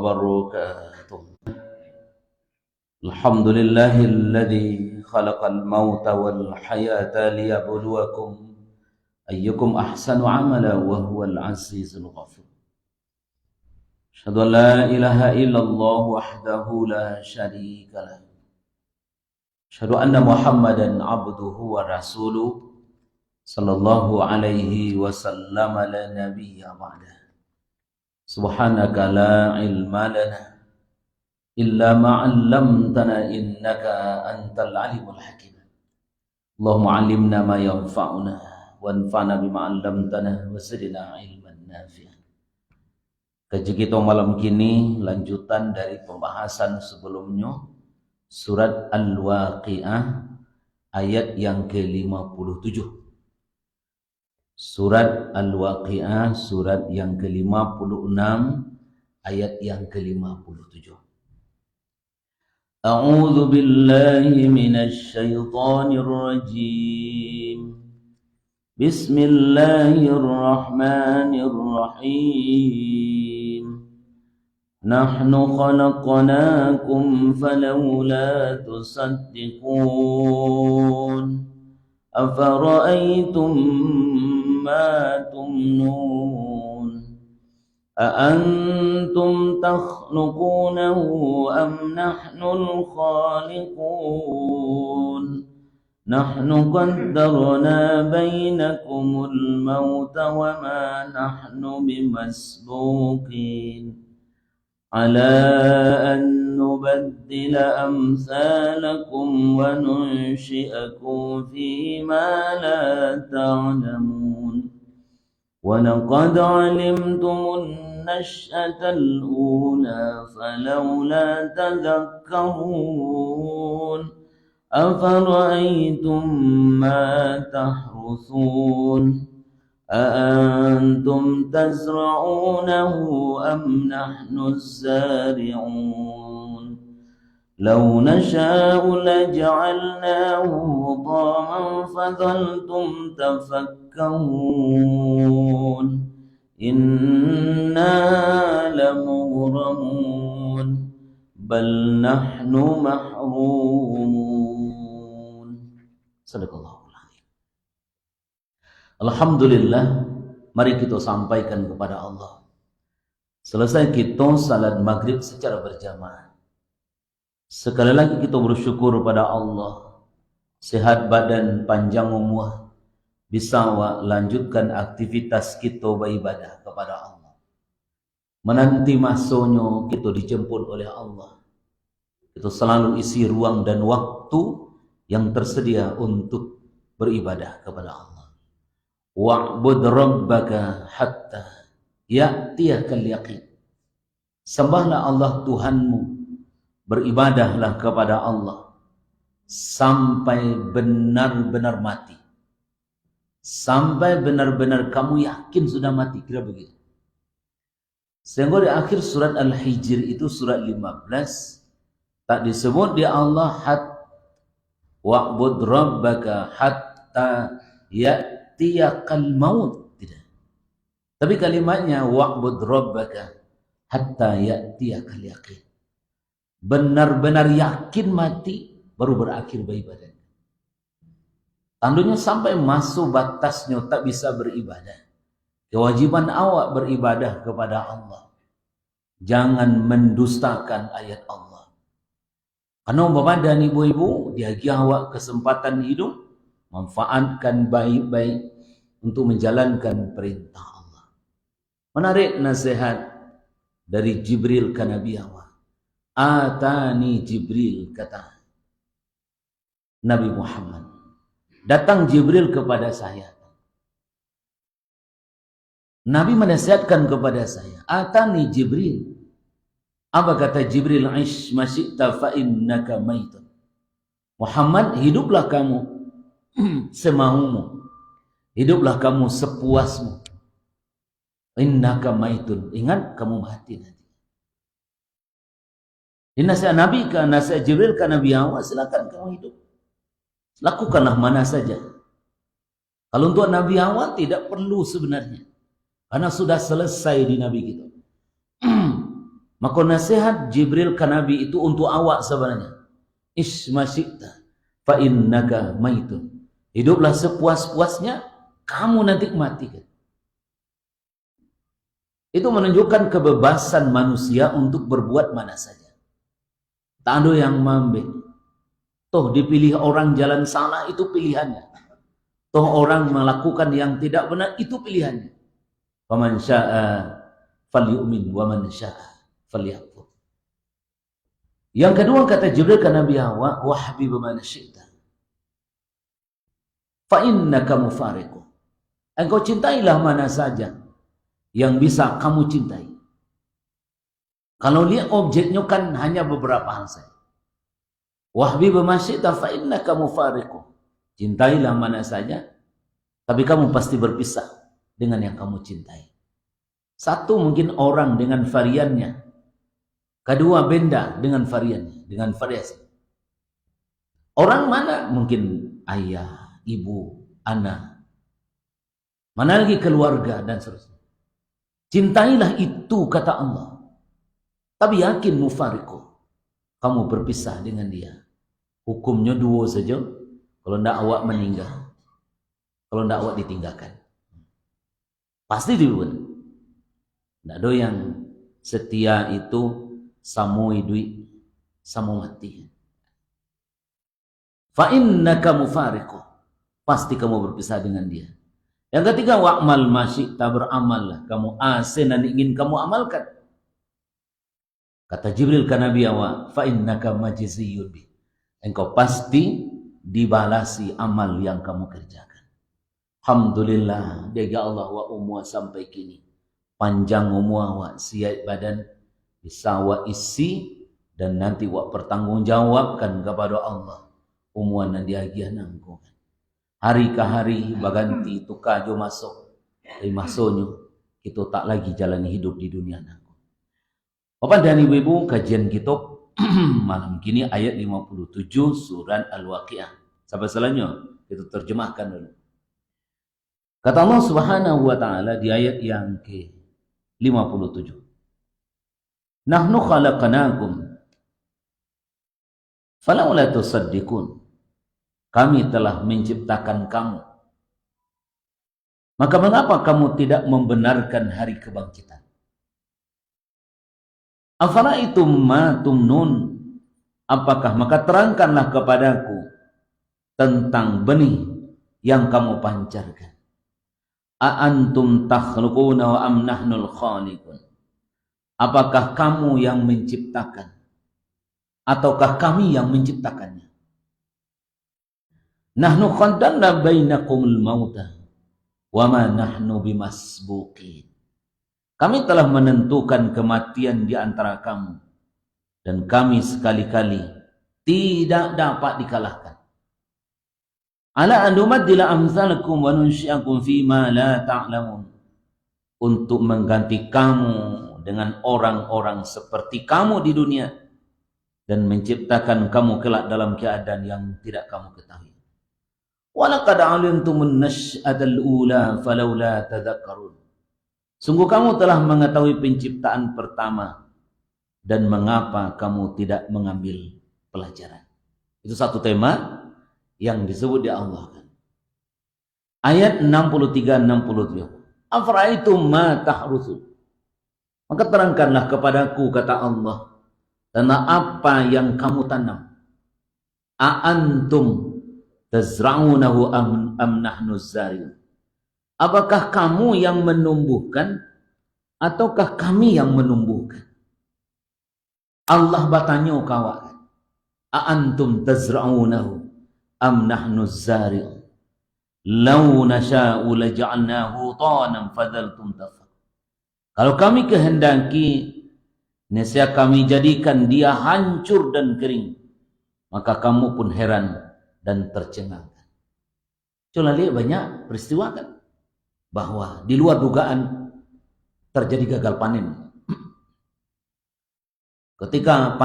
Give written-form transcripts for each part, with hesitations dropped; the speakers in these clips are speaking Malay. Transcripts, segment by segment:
وبركاته. الحمد لله الذي خلق الموت والحياة ليبلوكم أيكم أحسن عملا وهو العزيز الغفور. أشهد أن لا إله إلا الله وحده لا شريك له. أشهد أن محمدا عبده ورسوله صلى الله عليه وسلم لا نبي بعده. سبحانك لا علم لنا إلا ما علمتنا إنك أنت العليم الحكيم. اللهم علمنا ما ينفعنا وانفعنا بما علمتنا وزدنا علما نافعا. Kaji kita malam kini lanjutan dari pembahasan sebelumnya, surat Al-Waqi'ah ayat yang ke-57. Surat Al-Waqi'ah surat yang ke-56 ayat yang ke-57. A'udzu billahi minasy syaithanir rajim. Bismillahirrahmanirrahim. Nahnu khalaqnakum falawla tusaddiqun. Afara'aytum ma tumnun. أأنتم تخلقونه أم نحن الخالقون نحن قدرنا بينكم الموت وما نحن بمسبوقين على أن نبدل أمثالكم وننشئكم فيما لا تعلمون وَلَقَدْ عَلِمْتُمُ النَّشْأَةَ الْأُولَى فَلَوْلَا تَذَكَّرُونَ أَفَرَأَيْتُمْ مَا تَحْرُثُونَ أَأَنْتُمْ تَزْرَعُونَهُ أَمْ نَحْنُ الزَّارِعُونَ لَوْ نَشَاءُ لَجَعَلْنَاهُ حُطَامًا فَظَلْتُمْ تَفَكَّهُونَ إِنَّا لَمُغْرَمُونَ بَلْ نَحْنُ مَحْرُومُونَ. Sadaqallahul Azim. Alhamdulillah, mari kita sampaikan kepada Allah. Selesai kita salat maghrib secara berjamaah. Sekali lagi kita bersyukur pada Allah, sehat badan, panjang umur, bisa lanjutkan aktivitas kita beribadah kepada Allah. Menanti masanya kita dijemput oleh Allah. Kita selalu isi ruang dan waktu yang tersedia untuk beribadah kepada Allah. Wa'bud rabbaka hatta ya'tiyakal yaqin. Sembahlah Allah Tuhanmu, beribadahlah kepada Allah sampai benar-benar mati, sampai benar-benar kamu yakin sudah mati, kira begitu. Sehingga di akhir surat Al-Hijr itu surat 15 tak disebut di Allah wa'bud rabbaka hatta ya'tiyakal maut, tidak. Tapi kalimatnya wa'bud rabbaka hatta ya'tiyakal yaqin. Benar-benar yakin mati baru berakhir beribadah. Tandanya sampai masuk batasnya tak bisa beribadah. Kewajiban awak beribadah kepada Allah. Jangan mendustakan ayat Allah. Karena umpama dan ibu-ibu diagi awak kesempatan hidup, manfaatkan baik-baik untuk menjalankan perintah Allah. Menarik nasihat dari Jibril ke Nabi awak. Atani Jibril, kata Nabi Muhammad. Datang Jibril kepada saya. Nabi menasihatkan kepada saya. Atani Jibril. Apa kata Jibril? Ish masyikta fa innaka maitun. Muhammad, hiduplah kamu semaumu. Hiduplah kamu sepuasmu. Innaka maitun. Ingat, kamu mati nanti. Ini nasihat Nabi ke nasihat Jibril ke Nabi awak, silakan kamu hidup. Lakukanlah mana saja. Kalau untuk Nabi awak tidak perlu sebenarnya. Karena sudah selesai di Nabi kita. Maka nasihat Jibril ke Nabi itu untuk awak sebenarnya. Ismasyikta fa innaka maitun. Hiduplah sepuas-puasnya, kamu nanti mati kan. Itu menunjukkan kebebasan manusia untuk berbuat mana saja. Tak ada yang mambe. Toh dipilih orang jalan salah itu pilihannya. Toh orang melakukan yang tidak benar itu pilihannya. Faman syaa falyu'min wa man syaa falyakfur. Yang kedua kata Jibril ke Nabi Hawa, wa habibu man syi'ta fa innaka mufariqu. Engkau cintailah mana saja yang bisa kamu cintai. Kalau lihat objeknya kan hanya beberapa hal saja. Wa habibu man syi'ta fa innaka mufariqu. Cintailah mana saja, tapi kamu pasti berpisah dengan yang kamu cintai. Satu mungkin orang dengan variannya. Kedua benda dengan variannya, dengan variasi. Orang mana? Mungkin ayah, ibu, anak. Mana lagi keluarga dan seterusnya. Cintailah itu kata Allah. Tapi yakin mufariqu. Kamu berpisah dengan dia. Hukumnya dua saja. Kalau tidak awak meninggal. Kalau tidak awak ditinggalkan. Pasti dibuat. Tidak ada yang setia itu samui duit, samu mati. Fa innaka mufariqu. Pasti kamu berpisah dengan dia. Yang ketiga, wa'mal masyi'ta, beramallah. Kamu asin dan ingin kamu amalkan. Kata Jibril ke Nabi awak, fa innaka majziyun bi. Engkau pasti dibalasi amal yang kamu kerjakan. Alhamdulillah, dia Allah wa umwa sampai kini. Panjang umur awak, siap badan, bisa awak isi, dan nanti awak pertanggungjawabkan kepada Allah. Umur dan diagian nangku. Hari ke hari, baganti tukar jo masuk. Dari masuknya, kita tak lagi jalani hidup di dunia nangku. Bapak dan ibu-ibu, kajian kita malam kini ayat 57 surat Al-Waqiah. Sampai selanjutnya, kita terjemahkan dulu. Kata Allah Subhanahu wa taala di ayat yang ke-57. Nahnu khalaqnakum falawla tusaddiqun. Kami telah menciptakan kamu. Maka mengapa kamu tidak membenarkan hari kebangkitan? Afara'aitum ma tumnun. Apakah maka terangkanlah kepadaku tentang benih yang kamu pancarkan. A'antum takhluquna wa am nahnul khaliqun. Apakah kamu yang menciptakan ataukah kami yang menciptakannya? Nahnu qaddamna bainakumul mauta wa ma nahnu bimasbuqin. Kami telah menentukan kematian di antara kamu dan kami sekali-kali tidak dapat dikalahkan. Ala an numaddila amsalakum wa nunsyi'akum fima la ta'lamun. Untuk mengganti kamu dengan orang-orang seperti kamu di dunia dan menciptakan kamu kelak dalam keadaan yang tidak kamu ketahui. Walaqad 'alimtumun nasy'atal ula falawla tadhakkarun. Sungguh kamu telah mengetahui penciptaan pertama dan mengapa kamu tidak mengambil pelajaran. Itu satu tema yang disebut di Allah kan. Ayat 63-67. Afara'aitum ma tahrusun. Maka terangkanlah kepadaku kata Allah tentang apa yang kamu tanam. A'antum tazra'unahu am nahnu zari'un. Apakah kamu yang menumbuhkan ataukah kami yang menumbuhkan? Allah bertanya kawan. A'antum tazra'unahu am nahnu zari'un. Law nasha'u laja'alnahu tanan fadhaltum tafakkur. Kalau kami kehendaki, nescaya kami jadikan dia hancur dan kering, maka kamu pun heran dan tercengang. Coba lihat banyak peristiwa kan, bahwa di luar dugaan terjadi gagal panen. Ketika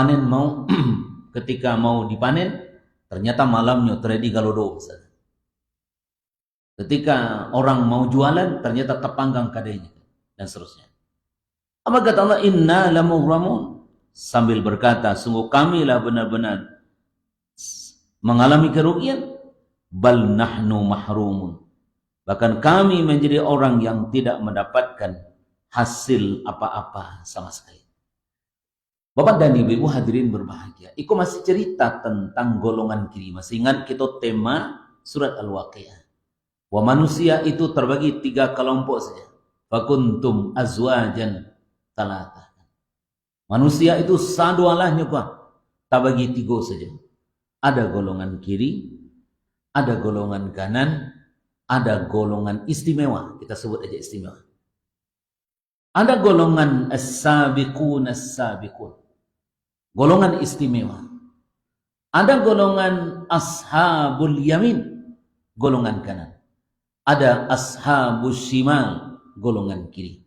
ketika mau dipanen, ternyata malamnya terjadi galodo. Ketika orang mau jualan, ternyata terpanggang kadenya dan seterusnya. Apa kata Allah? Inna lamughramun. Sambil berkata, sungguh kamilah benar-benar mengalami kerugian. Bal nahnu mahrumun. Bahkan kami menjadi orang yang tidak mendapatkan hasil apa-apa sama sekali. Bapak dan Ibu hadirin berbahagia. Iku masih cerita tentang golongan kiri. Masih ingat kita tema surat Al-Waqiah. Wa manusia itu terbagi 3 kelompok saja. Fakuntum azwajan talata. Manusia itu sadualahnya kok. Tak bagi 3 saja. Ada golongan kiri, ada golongan kanan, ada golongan istimewa. Kita sebut aja istimewa. Ada golongan as-sabiqun as-sabiqun. Golongan istimewa. Ada golongan ashabul yamin, golongan kanan. Ada ashabus shimal, golongan kiri.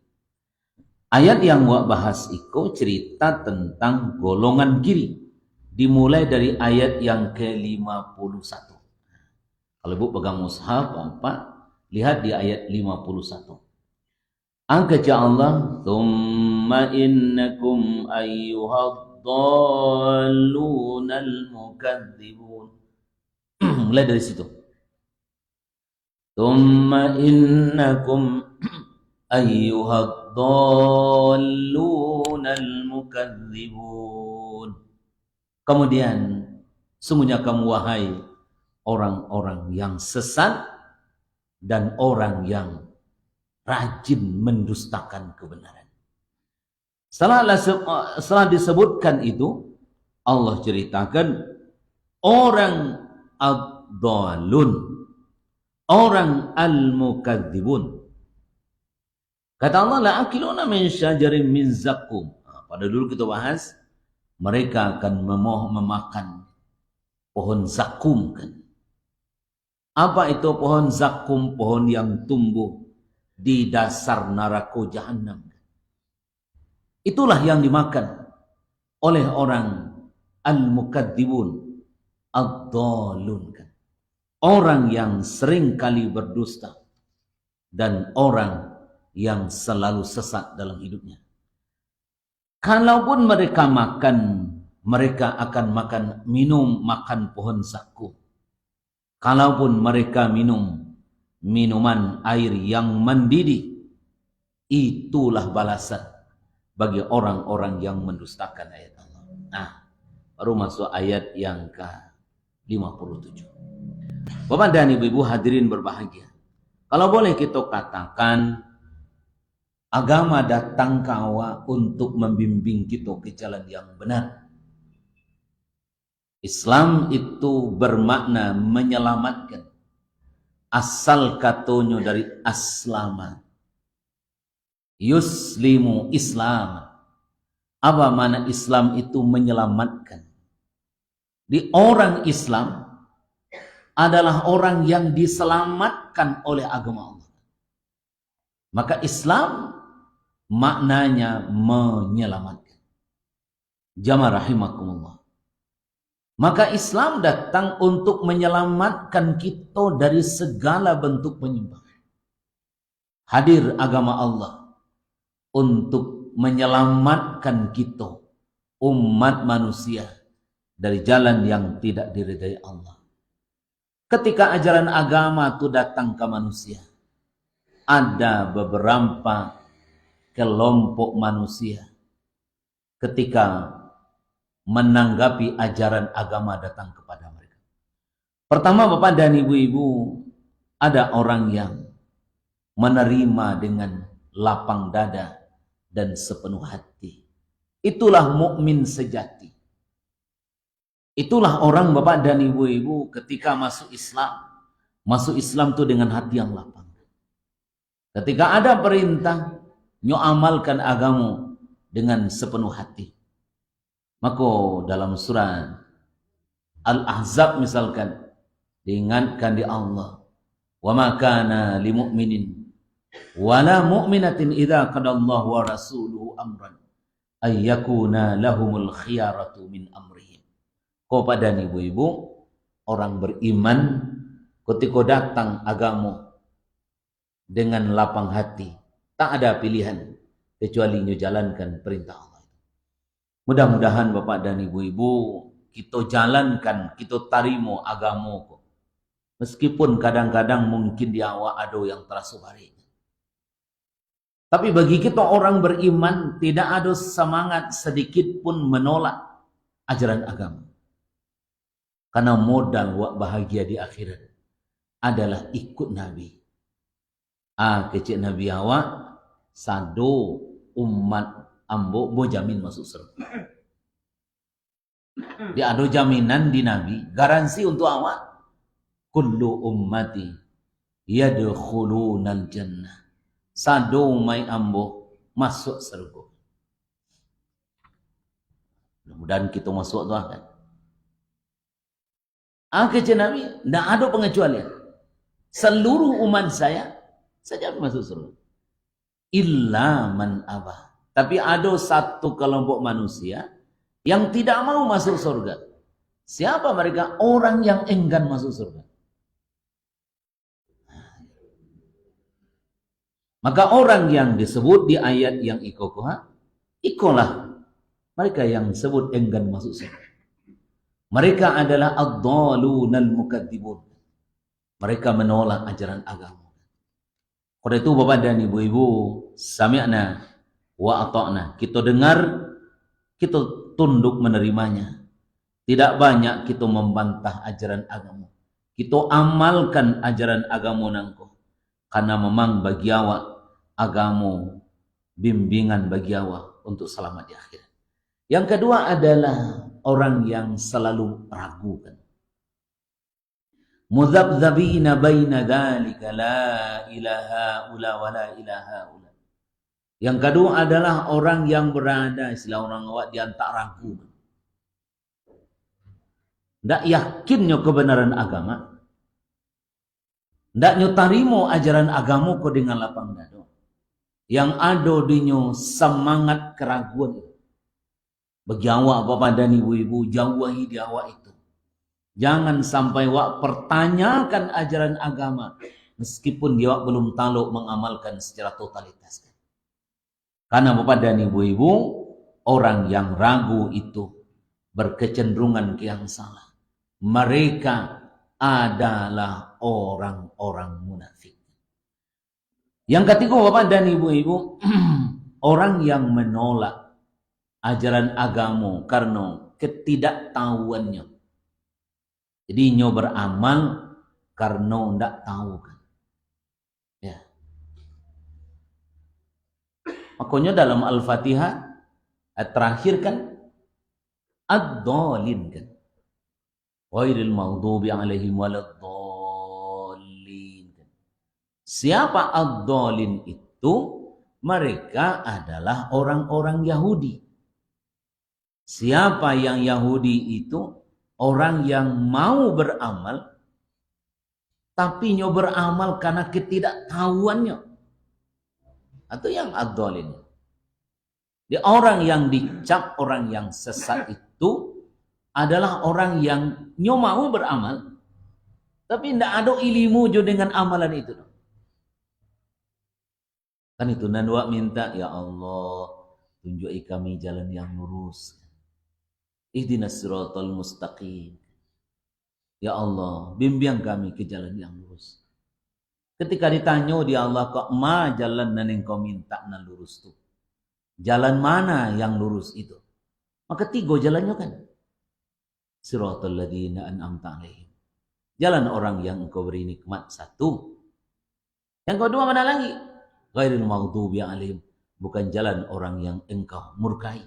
Ayat yang gua bahas itu cerita tentang golongan kiri. Dimulai dari ayat yang ke-51. Kalau Ibu pegang mushaf, Bapak lihat di ayat 51. Angkat Allah, "Tsumma innakum ayyuhad-dallunal mukadzibun." Mulai dari situ. "Tsumma innakum ayyuhad-dallunal mukadzibun." Kemudian, sungguhnya kamu wahai orang-orang yang sesat dan orang yang rajin mendustakan kebenaran. Setelah disebutkan itu, Allah ceritakan orang ad-dhalun, orang al-mukadzibun. Kata Allah, la'akiluna min syajarin min zakum. Pada dulu kita bahas, mereka akan memakan pohon zakum kan. Apa itu pohon zakum? Pohon yang tumbuh di dasar neraka jahanam. Itulah yang dimakan oleh orang al-mukadzibun, ad-dhalun kan. Orang yang sering kali berdusta dan orang yang selalu sesat dalam hidupnya. Kalaupun mereka makan, mereka akan makan pohon zakum. Kalaupun mereka minum minuman air yang mendidih, itulah balasan bagi orang-orang yang mendustakan ayat Allah. Nah, baru masuk ayat yang ke-57. Bapak dan Ibu hadirin berbahagia. Kalau boleh kita katakan, agama datang ke awal untuk membimbing kita ke jalan yang benar. Islam itu bermakna menyelamatkan. Asal katanya dari aslama. Yuslimu Islam. Apa makna Islam itu menyelamatkan? Di orang Islam adalah orang yang diselamatkan oleh agama Allah. Maka Islam maknanya menyelamatkan. Jamaah rahimakumullah. Maka Islam datang untuk menyelamatkan kita dari segala bentuk penyimpangan. Hadir agama Allah untuk menyelamatkan kita, umat manusia, dari jalan yang tidak diridai Allah. Ketika ajaran agama itu datang ke manusia, ada beberapa kelompok manusia ketika menanggapi ajaran agama datang kepada mereka. Pertama, Bapak dan Ibu-ibu, ada orang yang menerima dengan lapang dada dan sepenuh hati. Itulah mukmin sejati. Itulah orang, Bapak dan Ibu-ibu, ketika masuk Islam itu dengan hati yang lapang. Ketika ada perintah, nyo amalkan agamu dengan sepenuh hati. Maka dalam surah Al-Ahzab misalkan, diingatkan di Allah, wa ma kana lil mu'minin wala mu'minatin idza qadallahu wa rasuluhu amran ay yakuna lahumul khiyaratu min amrihim. Kepada ibu-ibu, orang beriman ketika datang agamu dengan lapang hati, tak ada pilihan. kecuali nyo jalankan perintah Allah. Mudah-mudahan Bapak dan Ibu-ibu kita jalankan, kita tarimo agama kok. Meskipun kadang-kadang mungkin di awak ada yang terasa barik. Tapi bagi kita orang beriman tidak ada semangat sedikit pun menolak ajaran agama. Karena modal wak bahagia di akhirat adalah ikut Nabi. Kecil Nabi awak sado umat ambo bo jamin masuk surga. Dia ada jaminan di Nabi, garansi untuk awak. Kullu ummati yadkhulunal jannah. Sado mai ambo masuk surga. Mudah-mudahan kita masuk tu kan. Kecil Nabi, tidak ada pengecualian. Seluruh umat saya masuk surga. Illa man abah. Tapi ada satu kelompok manusia yang tidak mau masuk surga. Siapa mereka? Orang yang enggan masuk surga. Maka orang yang disebut di ayat yang ikolah mereka yang disebut enggan masuk surga. Mereka adalah ad-dhalunal mukadzibun. Mereka menolak ajaran agama. Karena itu Bapak dan Ibu-ibu, sami'na wa ata'na. Kita dengar, kita tunduk menerimanya. Tidak banyak kita membantah ajaran agama. Kita amalkan ajaran agama nangko. Karena memang bagi awak agama bimbingan bagi awak untuk selamat di akhirat. Yang kedua adalah orang yang selalu ragu kan. Mudzabdzabina baina dzalika la ilaha illa wa la ilaha illa. Yang kedua adalah orang yang berada istilah orang awak di antara ragu. Ndak yakinnya kebenaran agama. Ndak nyo tarimo ajaran agama ko dengan lapang dada. Yang ada dinyo semangat keraguan. Bagi awak Bapak dan Ibu-ibu, jauhi di awak itu. Jangan sampai awak pertanyakan ajaran agama meskipun dia belum tahu mengamalkan secara totalitas. Karena Bapak dan Ibu-ibu, orang yang ragu itu berkecenderungan ke yang salah. Mereka adalah orang-orang munafik. Yang ketiga Bapak dan Ibu-ibu, orang yang menolak ajaran agama karena ketidaktahuannya. Jadi nyo beramal karena ndak tahu kan. Ya. Makanya dalam Al-Fatihah terakhir kan ad-dhalin kan. Ghairil maghdubi alaihim waladdallin. Siapa ad-dhalin itu? Mereka adalah orang-orang Yahudi. Siapa yang Yahudi itu? Orang yang mau beramal, tapi nyo beramal karena ketidaktahuannya. Atau yang ad-dhalin. Di orang yang dicap orang yang sesat itu adalah orang yang nyo mau beramal, tapi tidak ada ilmu jo dengan amalan itu. Kan itu nanwa minta, ya Allah, tunjuki kami jalan yang lurus. Ihdinas siratal mustaqim. Ya Allah, bimbing kami ke jalan yang lurus. Ketika ditanya dia Allah, kok ma jalan yang kau minta na lurus tu? Jalan mana yang lurus itu? Maka tiga jalannya kan. Siratal ladzina an'amta alaihim. Jalan orang yang engkau beri nikmat satu. Yang kedua mana lagi? Ghairil maghdubi alaihim. Bukan jalan orang yang engkau murkai.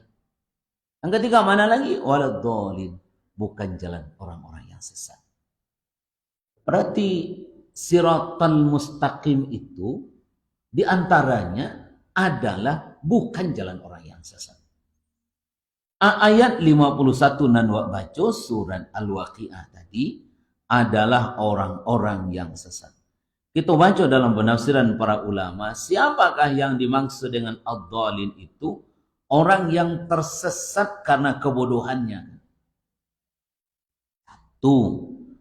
Yang ketiga mana lagi? Waladdallin. Bukan jalan orang-orang yang sesat. Berarti siratal mustaqim itu diantaranya adalah bukan jalan orang yang sesat. Ayat 51 nan wak baca surat Al-Waqiah tadi adalah orang-orang yang sesat. Kita baca dalam penafsiran para ulama, siapakah yang dimaksud dengan ad-dhalin itu? Orang yang tersesat karena kebodohannya. Satu,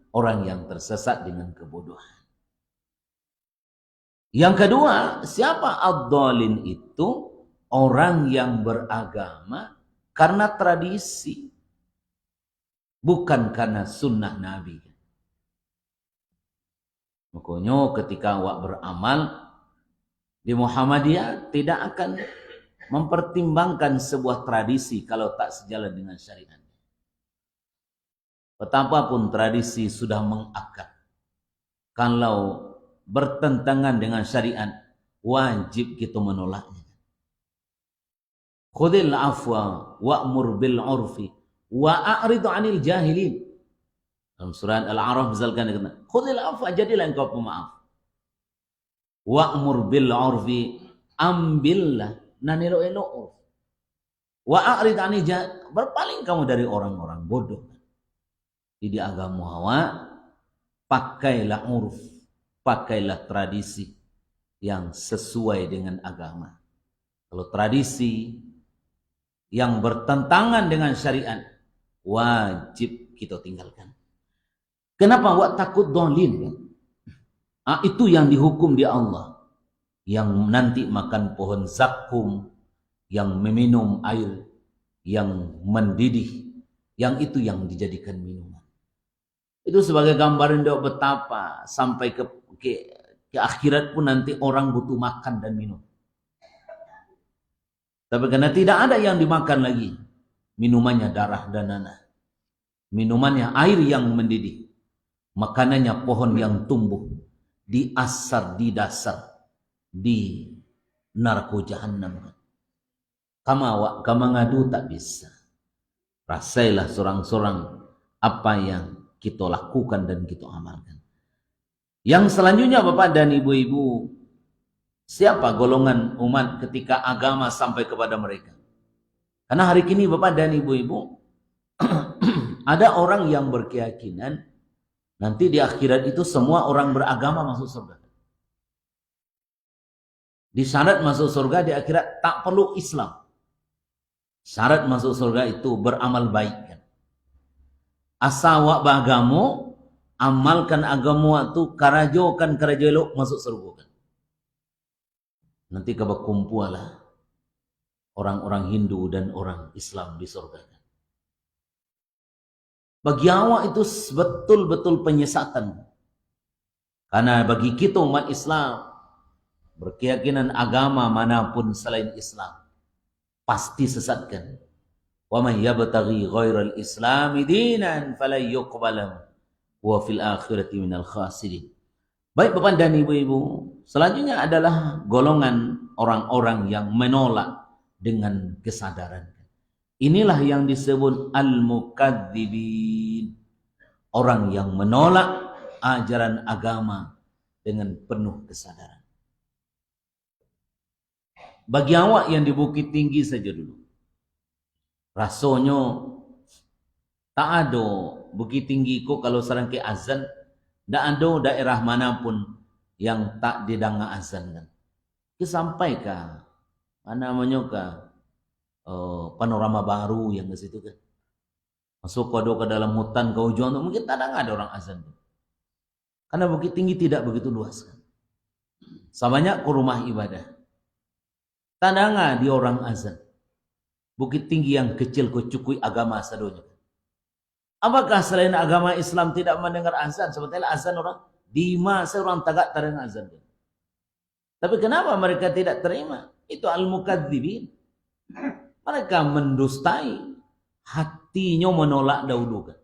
orang yang tersesat dengan kebodohan. Yang kedua, siapa ad-dhalin itu? orang yang beragama karena tradisi, bukan karena sunnah Nabi. Makanya ketika awak beramal di Muhammadiyah tidak akan mempertimbangkan sebuah tradisi kalau tak sejalan dengan syariat. Betapapun tradisi sudah mengakar, kalau bertentangan dengan syariat, wajib kita menolaknya. Khudil afwa wa'mur bil urfi wa'a'rid 'anil jahilin. Dalam surah Al-A'raf misalkan dikatakan, khudil afwa, jadilah engkau pemaaf. Wa'mur bil urfi, ambillah nan elok-elok urf. Wa'a'rid 'anil jahilin, berpaling kamu dari orang-orang bodoh. Jadi agama awak, pakailah urf, pakailah tradisi yang sesuai dengan agama. Kalau tradisi yang bertentangan dengan syariat, wajib kita tinggalkan. Kenapa awak takut dhalin? Itu yang dihukum di Allah. Yang nanti makan pohon zakum, yang meminum air yang mendidih, yang itu yang dijadikan minuman. Itu sebagai gambaran doa betapa sampai ke akhirat pun nanti orang butuh makan dan minum. Tapi karena tidak ada yang dimakan lagi, minumannya darah dan nanah, minumannya air yang mendidih, makanannya pohon yang tumbuh di asar, di dasar, di neraka jahannam. Kama ngadu tak bisa. Rasailah sorang-sorang apa yang kita lakukan dan kita amalkan. Yang selanjutnya Bapak dan Ibu-ibu, siapa golongan umat ketika agama sampai kepada mereka? Karena hari ini Bapak dan Ibu-ibu, ada orang yang berkeyakinan nanti di akhirat itu semua orang beragama masuk surga. Di syarat masuk surga di akhirat tak perlu Islam. Syarat masuk surga itu beramal baik. Asal awak beragama, amalkan agama itu, karajokan karajo elok masuk surga. Nanti berkumpul lah orang-orang Hindu dan orang Islam di surga. Bagi awak itu betul-betul penyesatan. Karena bagi kita umat Islam, berkeyakinan agama manapun selain Islam pasti sesatkan. Wa man yabtaghi ghairal islami dinan falan yuqbala wa fil akhirati minal khasirin. Baik Bapak dan Ibu-ibu, selanjutnya adalah golongan orang-orang yang menolak dengan kesadaran. Inilah yang disebut al-mukadzibin, orang yang menolak ajaran agama dengan penuh kesadaran. Bagi awak yang di Bukit Tinggi saja dulu, rasanya tak ada Bukit Tinggi kok kalau sarang ke azan, tak ada daerah manapun yang tak didengar azan kan. Sampai ke mana namanya ke panorama baru yang ke situ kan. Masuk ke dalam hutan ke ujung tu mungkin tak ada orang azan. Karena Bukit Tinggi tidak begitu luas kan. Sebanyak ke rumah ibadah. Tak ada di orang azan. Bukit Tinggi yang kecil kecukui agama sadonya. Apakah selain agama Islam tidak mendengar azan? Sebetulnya azan orang di masa orang tagak terdengar azan. Tapi kenapa mereka tidak terima? Itu al-mukadzibin. Mereka mendustai, hatinya menolak dahulu kan.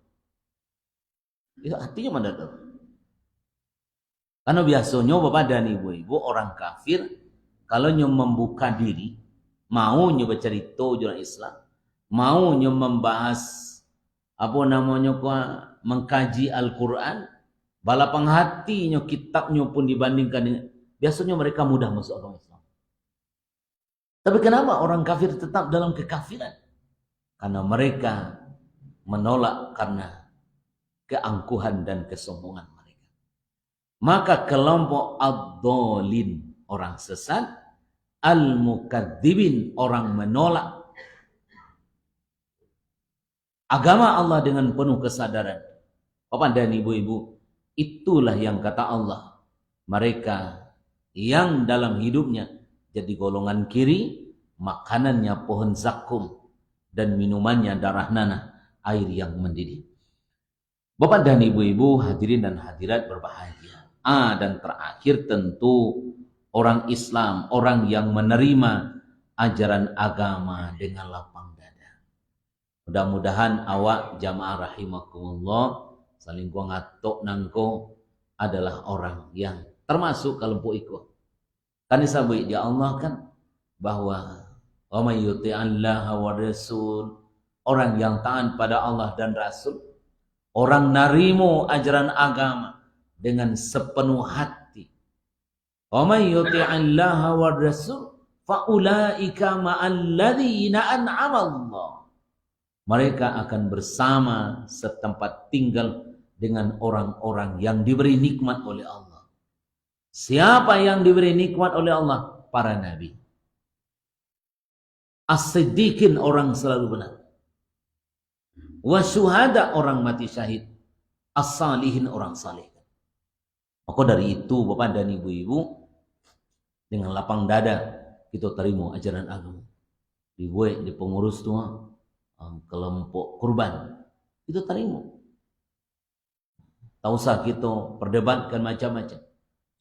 Itu hatinya menolak. Karena biasanya Bapak dan Ibu-ibu orang kafir kalau membuka diri, mau bercerita orang Islam, mau membahas apa namanya mengkaji Al-Quran, balapang hatinya kitabnya pun dibandingkan dengan, biasanya mereka mudah masuk agama Islam. Tapi kenapa orang kafir tetap dalam kekafiran? Karena mereka menolak karena keangkuhan dan kesombongan mereka. Maka kelompok ad-dhalin, orang sesat, al-mukadzibin, orang menolak agama Allah dengan penuh kesadaran. Bapak dan Ibu-ibu, itulah yang kata Allah, mereka yang dalam hidupnya jadi golongan kiri, makanannya pohon zakum, dan minumannya darah nanah, air yang mendidih. Bapak dan ibu-ibu, hadirin dan hadirat berbahagia. Dan terakhir tentu orang Islam, orang yang menerima ajaran agama dengan lapang dada. Mudah-mudahan awak jamaah rahimakumullah, saling gua ngatok nangko adalah orang yang termasuk kelompok ikut. Kan disebut di Allah kan bahwa wa may yuti'allaha wa rasul, orang yang taat pada Allah dan Rasul, orang narimo ajaran agama dengan sepenuh hati. Wa may yuti'allaha wa rasul fa ulaika ma'al ladzina an'ama Allah. Mereka akan bersama setempat tinggal dengan orang-orang yang diberi nikmat oleh Allah. Siapa yang diberi nikmat oleh Allah? Para nabi. As-siddiqin, orang selalu benar. Wasyuhada, orang mati syahid. As-salihin, orang saleh. Maka dari itu Bapak dan Ibu-ibu, dengan lapang dada kita terima ajaran agama. Dibuat di pengurus tua kelompok kurban, itu terima. Tak usah kita perdebatkan macam-macam.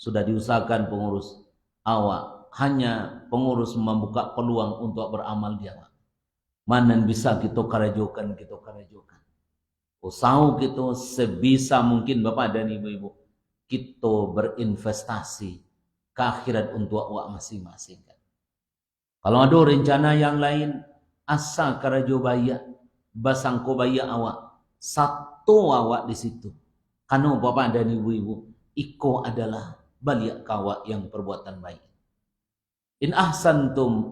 Sudah diusahakan pengurus awak, hanya pengurus membuka peluang untuk beramal dia. Mana bisa kita karajokan, kita karajokan. Usaha kita sebisa mungkin Bapak dan Ibu-ibu, kita berinvestasi ke akhirat untuk awak masing-masing. Kalau ada rencana yang lain, asa karajo baya, basangko baya awak, satu awak di situ. Karena Bapak dan Ibu-ibu, iko adalah balik kawak yang perbuatan baik. In ahsantum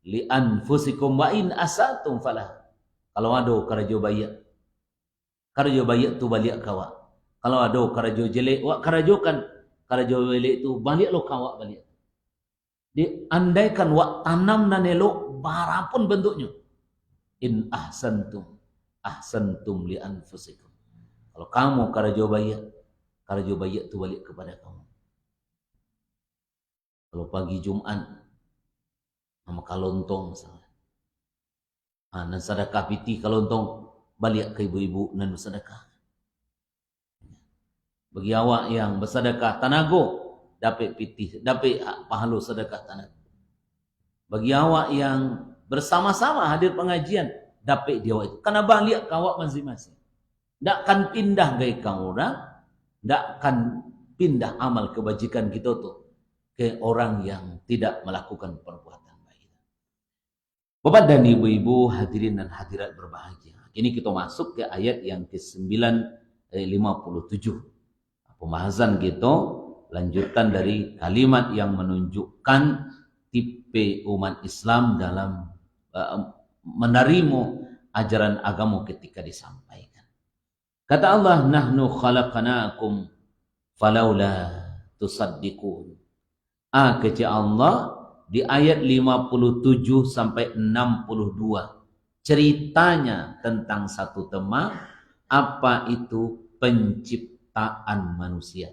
li anfusikum wa in asatum falah. Kalau ada karajo baya tu balik kawak. Kalau ada karajo jelek, wak karajokan. Karajo jelek tu balik lo kawak balik. Diandaikan wak tanam dan elok, barapun bentuknya. In ahsantum li anfusikum. Kalau kamu karajo baya tu balik kepada kamu. Kalau pagi Jumat sama kalontong misalnya, nan sedekah piti kalontong balik ke ibu-ibu nan bersedekah. Bagi awak yang bersedekah tanago, dapat piti, dapat pahala sedekah tanago. Bagi awak yang bersama-sama hadir pengajian, dapat dia itu. Karena balik ke awak masing-masing. Tak akan pindah gaya kau orang, tak akan pindah amal kebajikan kita tu ke orang yang tidak melakukan perbuatan baik. Bapak dan Ibu-ibu, hadirin dan hadirat berbahagia. Kini kita masuk ke ayat yang ke-957. Pembahasan kita lanjutan dari kalimat yang menunjukkan tipe umat Islam dalam menerima ajaran agama ketika disampaikan. Kata Allah, nahnu khalaqnakum falaula tusaddiqun. Kata Allah di ayat 57 sampai 62. Ceritanya tentang satu tema, apa itu penciptaan manusia.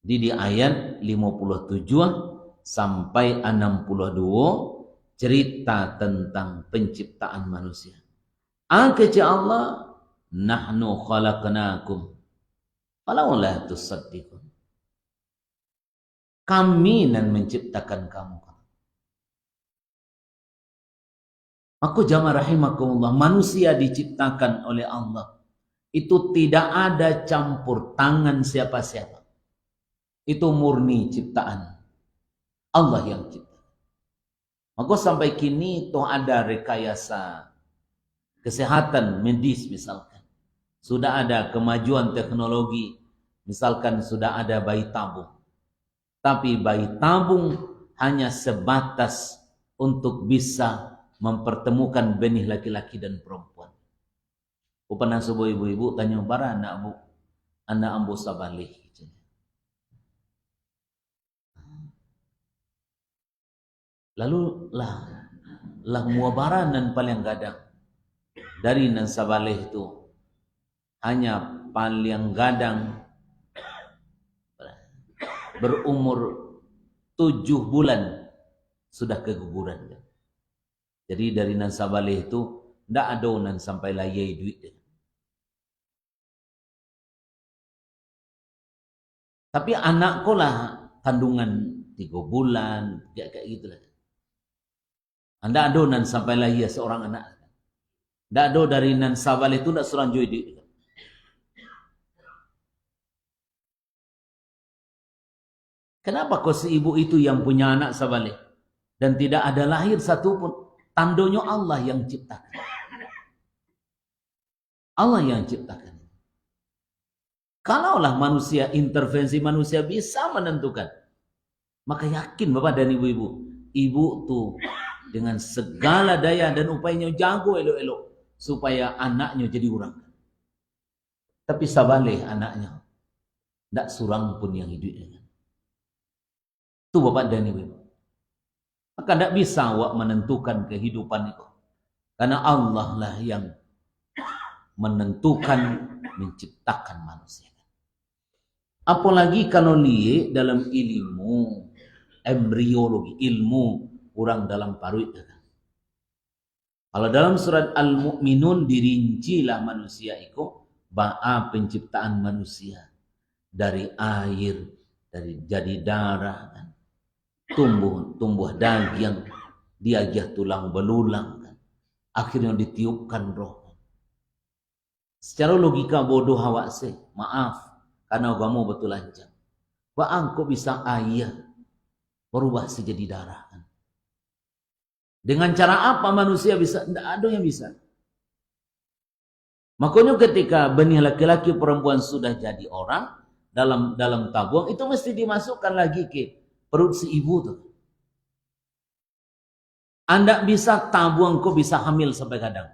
Di ayat 57 sampai 62 cerita tentang penciptaan manusia. Kata Allah, nahnu khalaqnakum falaula tusaddiqun. Kami yang menciptakan kamu. Maka jamaah rahimakumullah, manusia diciptakan oleh Allah. Itu tidak ada campur tangan siapa-siapa. Itu murni ciptaan Allah yang cipta. Maka sampai kini toh ada rekayasa kesehatan medis misalkan. Sudah ada kemajuan teknologi, misalkan sudah ada bayi tabung. Tapi bayi tabung hanya sebatas untuk bisa mempertemukan benih laki-laki dan perempuan. Aku pernah sebuah ibu-ibu tanya, bara anak ambo sabalih. Lalu lah muabaran dan paling gadang dari nan sabalih itu hanya paling gadang berumur 7 bulan sudah keguguran kan. Jadi dari nan sabaleh itu ndak ada nan sampai layai duit dia. Tapi anakku lah kandungan 3 bulan kayak gitu lah. Anda ada nan sampai lahir seorang anak. Ndak ada dari nan sabaleh itu ndak seorang duit. Kenapa kau si ibu itu yang punya anak sabaleh dan tidak ada lahir satu pun? Tandanya Allah yang ciptakan. Allah yang ciptakan. Kalaulah manusia, intervensi manusia bisa menentukan, maka yakin Bapak dan Ibu-ibu, ibu tuh dengan segala daya dan upayanya jago elok-elok supaya anaknya jadi orang. Tapi sabaleh anaknya, tidak surang pun yang hidupnya. Itu Bapak dan Ibu. Maka tidak bisa awak menentukan kehidupan itu. Karena Allah lah yang menentukan, menciptakan manusia. Apalagi kalau lihat dalam ilmu embriologi, ilmu orang dalam parut. Kalau dalam surat Al-Mu'minun dirincilah manusia itu ba'a penciptaan manusia dari air, dari jadi darah kan. Tumbuh daging, diajah tulang belulang kan. Akhirnya ditiupkan roh. Secara logika bodoh awak sih, maaf karena kamu betul lancar. Bang kok bisa ayah berubah jadi darah kan? Dengan cara apa manusia bisa? Tidak ada yang bisa. Makanya ketika benih laki-laki perempuan sudah jadi orang dalam tabung itu mesti dimasukkan lagi ke perut si ibu tuh. Anda bisa tabung kok bisa hamil sampai kadang.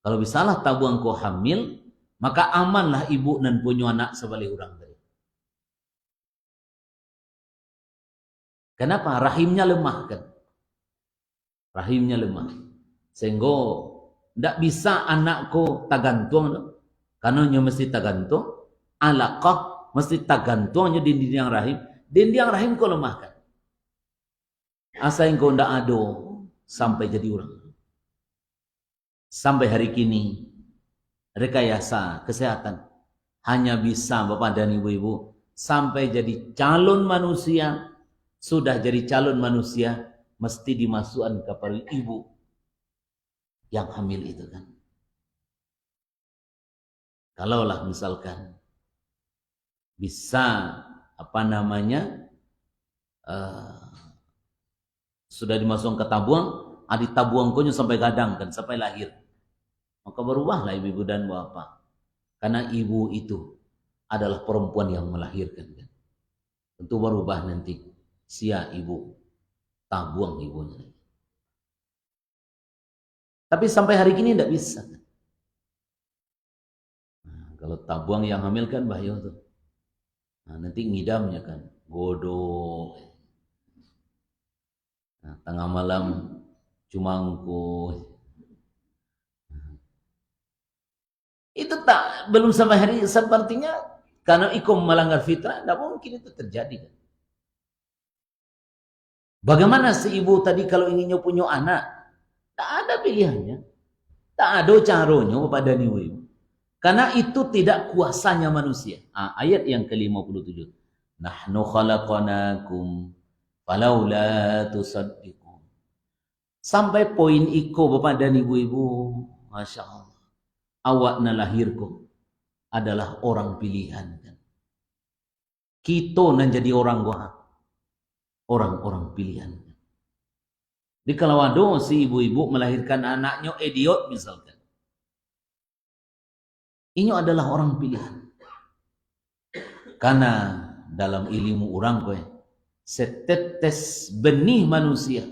Kalau bisalah tabung kok hamil, maka amanlah ibu dan punya anak sebagai orang tadi. Kenapa? Rahimnya lemah kan? Rahimnya lemah. Sehingga tidak bisa anakku tagantung, karena mesti tagantung, alaqah mesti tagantungnya dinding rahim. Dinding rahim kau lemahkan. Asa engkau ndak ada sampai jadi orang. Sampai hari kini rekayasa kesehatan hanya bisa Bapak dan Ibu-ibu sampai jadi calon manusia, sudah jadi calon manusia mesti dimasukkan kepada ibu yang hamil itu kan. Kalaulah misalkan bisa sudah dimasukkan ke tabung, di tabung konya sampai kadang kan sampai lahir. Maka berubahlah ibu-ibu dan bapak. Karena ibu itu adalah perempuan yang melahirkan kan. Tentu berubah nanti sia ibu, tabung ibunya. Tapi sampai hari ini tidak bisa. Nah, kalau tabung yang hamil kan bahaya tuh. Nah, nanti ngidamnya kan godok. Nah, tengah malam cumangku. Itu belum sampai hari sepertinya karena ikum melanggar fitrah, tidak mungkin itu terjadi. Bagaimana si ibu tadi kalau inginnya punya anak, tak ada pilihannya, tak ada caranya kepada ibu. Karena itu tidak kuasanya manusia. Ayat yang ke-57. Nahnu khalaqnakum falaula tusaddiqun. Sampai poin iko Bapak dan Ibu-ibu, Masya Allah. Awak na lahirku adalah orang pilihan kan. Kita nan jadi orang orang pilihan. Di kalau ada si ibu-ibu melahirkan anaknya idiot misalkan. Ini adalah orang pilihan. Karena dalam ilmu orang setetes benih manusia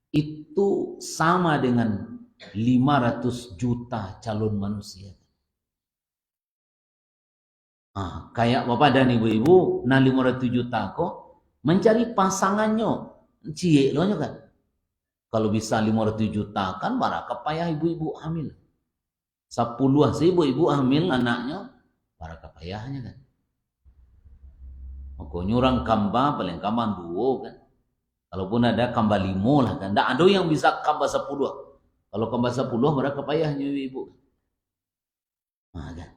itu sama dengan 500 juta calon manusia. Kayak Bapak dan Ibu-ibu, 500 juta kok mencari pasangannya, cie lo kan. Kalau bisa 500 juta kan baraka payah ibu-ibu hamil. 10 ibu-ibu hamil anaknya, baraka payahnya kan. Maka nyurang kamba paling kambang 2 kan. Kalaupun ada kambah 5 lah kan. Tak ada yang bisa kambah 10. Kalau kambah 10 berapa payahnya ibu. Kan?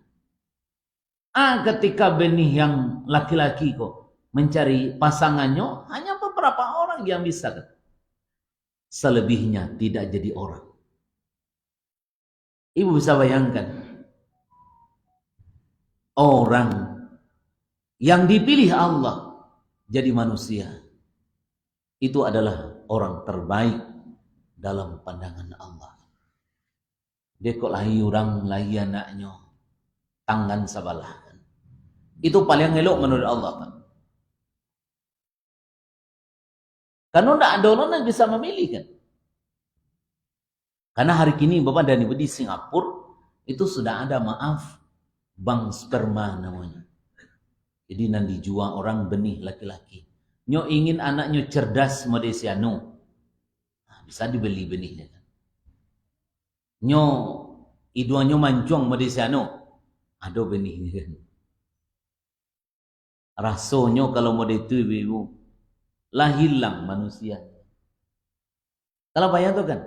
Ketika benih yang laki-laki kok mencari pasangannya, hanya beberapa orang yang bisa kan. Selebihnya tidak jadi orang. Ibu bisa bayangkan orang yang dipilih Allah jadi manusia itu adalah orang terbaik dalam pandangan Allah. Dia kok lahi orang lahi anaknya tangan sabalah kan. Itu paling elok menurut Allah kan. Karena tidak ada orang yang bisa memilih kan. Karena hari ini Bapak dan Ibu di Singapura itu sudah ada maaf bank sperma namanya. Jadi nanti dijual orang benih laki-laki. Nyo ingin anaknya cerdas modesiano. Bisa dibeli benihnya kan. Nyo iduannya mancung modesiano. Ada benihnya kan. Rasanya kalau mode itu ibu lah hilang manusia. Kalau bayar tu kan.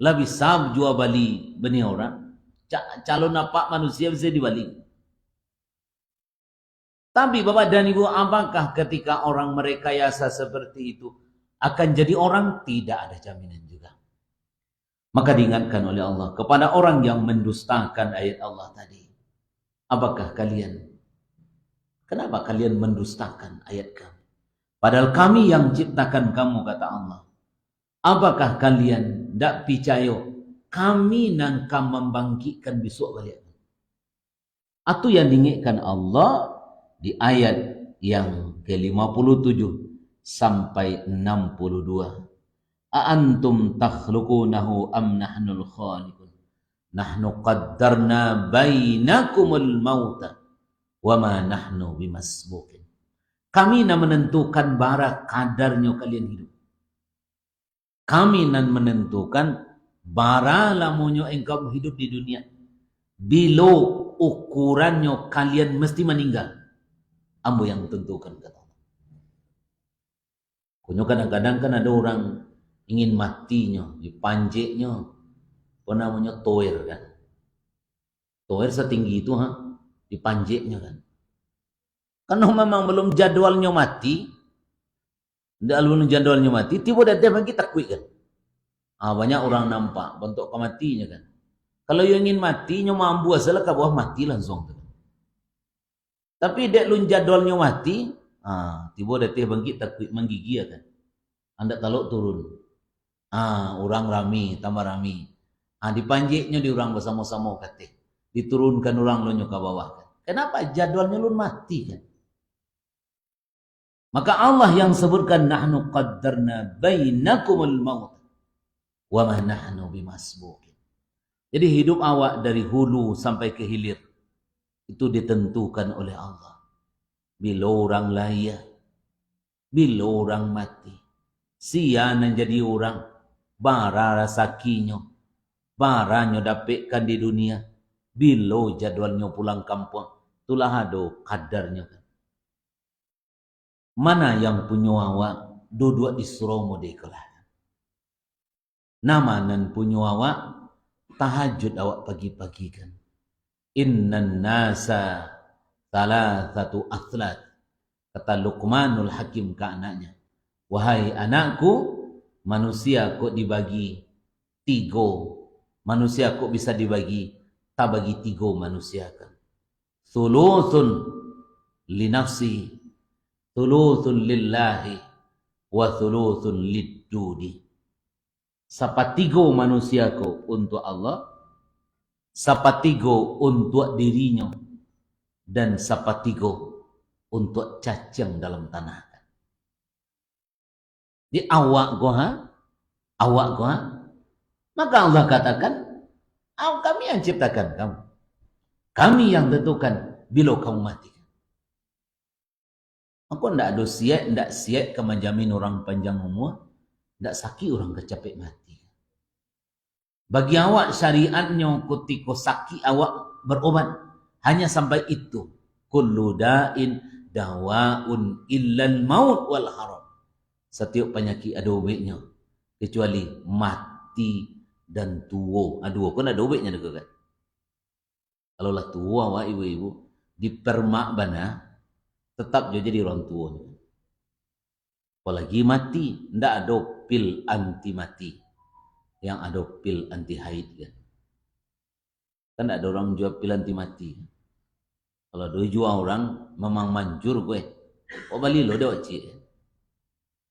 Lah bisa jual beli benih orang. Calon apa manusia bisa dibalik. Tapi Bapak dan Ibu, apakah ketika orang merekayasa seperti itu akan jadi orang? Tidak ada jaminan juga. Maka diingatkan oleh Allah kepada orang yang mendustakan ayat Allah tadi. Apakah kalian? Kenapa kalian mendustakan ayat kami? Padahal kami yang ciptakan kamu, kata Allah. Apakah kalian tidak percaya kami nan akan membangkitkan besok balik? Atau yang diingatkan Allah di ayat yang ke-57 sampai 62. Aantum takhluqunahu am nahnul khaliqun. Nahnu qaddarna bainakumul mauta wa ma nahnu bimasbuqin. Kami nan menentukan bara kadarnya kalian hidup. Kami nan menentukan bara lamunyo engkau hidup di dunia. Bila ukurannya kalian mesti meninggal. Ambo yang tentukan, kata Allah. Kunyo kadang-kadang kan ada orang ingin matinya, dipanjeknya, apa namanya toer kan. Toer setinggi itu dipanjeknya kan. Karena memang belum jadwalnya mati, belum jadwalnya mati, tiba-tiba dia bagi takwik kan. Banyak orang nampak bentuk kematinya kan. Kalau yang ingin mati, nyo mampu asal ke bawah mati langsung. Tapi dek lun jadwalnya mati, tiba-tiba dia bangkit takwik menggigi kan. Anda taluk turun. Orang rami, tambah rami. Dipanjeknya di orang bersama-sama kata. Diturunkan orang lunyo ke bawah kan. Kenapa? Jadwalnya lun mati kan. Maka Allah yang sebutkan nahnu qaddarna bainakumul maut wa ma nahnu bimasbuqin. Jadi hidup awak dari hulu sampai ke hilir itu ditentukan oleh Allah. Bila orang lahir, bila orang mati, siana jadi orang, bara rasakinya, baranya dapatkan di dunia, bila jadwalnya pulang kampung, itulah ada kadarnya kan. Mana yang punya awak duduk di suromo dekelah. Nama nan punya awak tahajud awak pagi-pagi kan. Innan nasa thalathatu athlat. Kata Luqmanul Hakim ke anaknya. Wahai anakku, manusia kok dibagi 3. Manusia kok bisa dibagi, tak bagi 3 manusia kan. Thuluthun li nafsi, thuluthun lillahi, wa thuluthun liddudi. Sepertiga manusia kok untuk Allah, sepertiga untuk dirinya, dan sepertiga untuk cacing dalam tanah. Di awak goha, maka Allah katakan, kami yang ciptakan kamu, kami yang tentukan bila kamu mati. Aku ndak ada siap kemenjamin orang panjang umur, ndak sakit orang kecapek mati. Bagi awak syariatnya ketika sakit awak berobat hanya sampai itu. Kullu da'in dawaun illal maut wal haram. Setiap penyakit ada obatnya. Kecuali mati dan tua. Dua pun ada obatnya juga kan. Kalau lah tua wah ibu-ibu dipermak bana tetap jadi orang tua. Apalagi mati, ndak ada pil anti mati. Yang ada pil anti haid kan. Kan ada orang jual pil anti mati. Kalau doi jual orang memang manjur gue. Oh bali lo dia cik.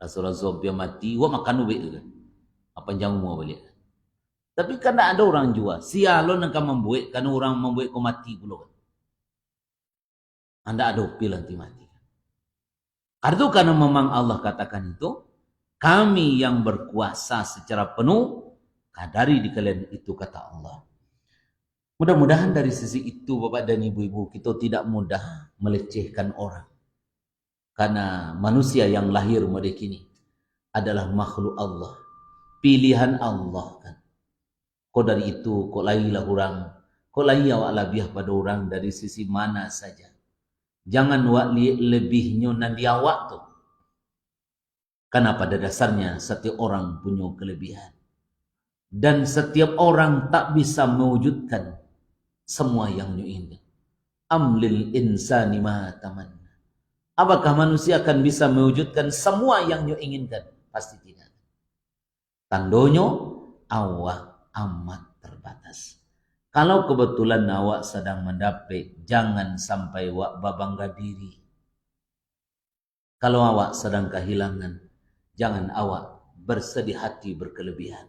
Rasul-rasul dia mati, gua makan ubek tu kan. Apa jangan mau balik. Tapi kan tak ada orang jual. Sialon akan membuat, kan orang membuat kau mati pula kan. Anda ada pil anti mati. Karena memang Allah katakan itu, kami yang berkuasa secara penuh, kadari di kalian itu kata Allah. Mudah-mudahan dari sisi itu Bapak dan Ibu-ibu kita tidak mudah melecehkan orang. Karena manusia yang lahir mode kini adalah makhluk Allah. Pilihan Allah kan. Kok dari itu, kok lailah orang, kok lai awak labiah pada orang dari sisi mana saja. Jangan wak lebihnya nanti awak tu. Karena pada dasarnya setiap orang punya kelebihan. Dan setiap orang tak bisa mewujudkan semua yang diinginkan. Amlil insani ma tamanna. Apakah manusia akan bisa mewujudkan semua yang diinginkan? Pasti tidak. Tandonyo awak amat terbatas. Kalau kebetulan awak sedang mendapat, jangan sampai awak babangga diri. Kalau awak sedang kehilangan, jangan awak bersedih hati berkelebihan.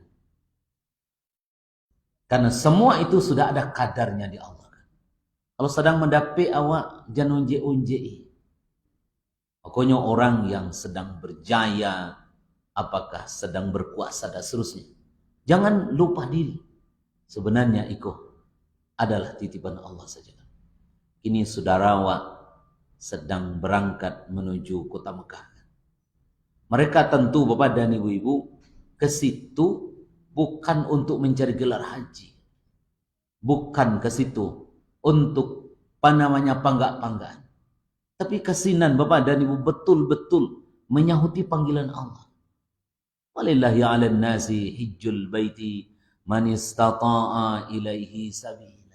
Karena semua itu sudah ada kadarnya di Allah. Kalau sedang mendapat awak jangan unje-unje. Pokoknya orang yang sedang berjaya, apakah sedang berkuasa dan seterusnya. Jangan lupa diri. Sebenarnya itu adalah titipan Allah saja. Ini saudara awak sedang berangkat menuju kota Mekah. Mereka tentu Bapak dan Ibu-ibu ke situ bukan untuk mencari gelar haji. Bukan ke situ untuk panggak-panggaan. Tapi kesinan Bapak dan Ibu betul-betul menyahuti panggilan Allah. Walillahi 'alan nasi hijjul baiti man istata'a ilaihi sabila.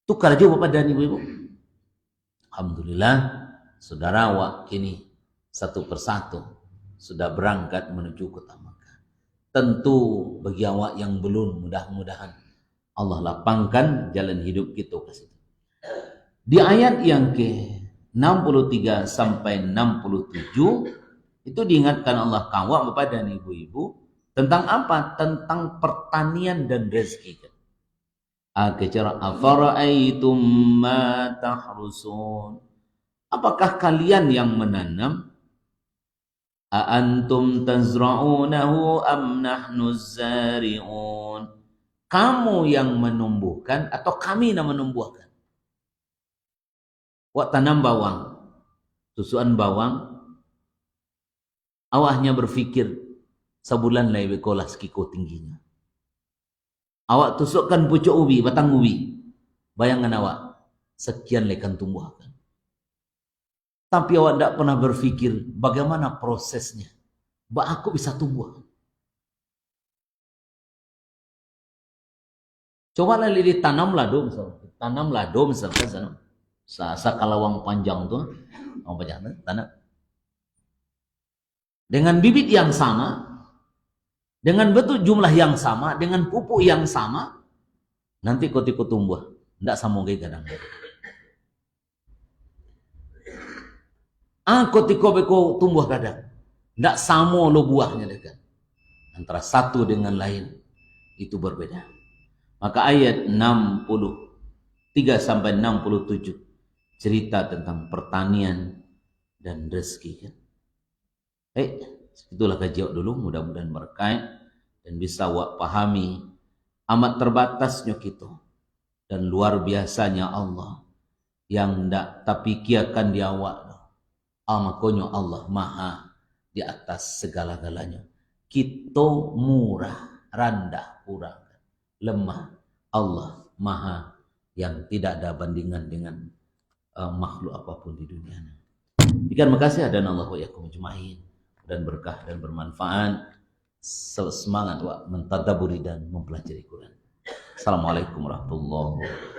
Tukar aja Bapak dan Ibu-ibu. Alhamdulillah, saudara awak kini satu persatu sudah berangkat menuju kota Makkah. Tentu bagi awak yang belum, mudah-mudahan Allah lapangkan jalan hidup kita ke situ. Di ayat yang ke-63 sampai 67 itu diingatkan Allah kawak Bapak dan Ibu-ibu tentang apa? Tentang pertanian dan rezeki. Afara'aitum ma tahrusun. Apakah kalian yang menanam? Aantum tazra'unahu am nahnu zari'un. Kamu yang menumbuhkan atau kami yang menumbuhkan? Wak tanam bawang, tusukan bawang, awaknya berpikir sebulan lebih kolas kiko tingginya. Awak tusukkan pucuk ubi, batang ubi. Bayangan awak, sekian lekan tumbuhkan. Tapi awak tidak pernah berpikir bagaimana prosesnya. Aku bisa tumbuh. Coba lali ditanam lado misalnya. Tanam lado misalnya. Sakalawang panjang tuh. Tanam. Dengan bibit yang sama. Dengan betul jumlah yang sama, dengan pupuk yang sama, nanti kau tumbuh. Tidak sama kayak kadang. Kau tumbuh kadang. Tidak sama lo buahnya dekat. Antara satu dengan lain itu berbeda. Maka ayat 63 sampai 67 cerita tentang pertanian dan rezeki kan. Itulah kajian dulu, mudah-mudahan berkait dan bisa awak pahami amat terbatasnya kita dan luar biasanya Allah yang ndak tapikiakan di awak. Makanya Allah maha di atas segala-galanya. Kita murah, rendah, kurang, lemah. Allah maha yang tidak ada bandingan dengan makhluk apapun di dunia. Demikian, makasih dan Allah wa yakum ajmain. dan berkah dan bermanfaat. Semangat mentadaburi dan mempelajari Quran. Assalamualaikum warahmatullahi wabarakatuh.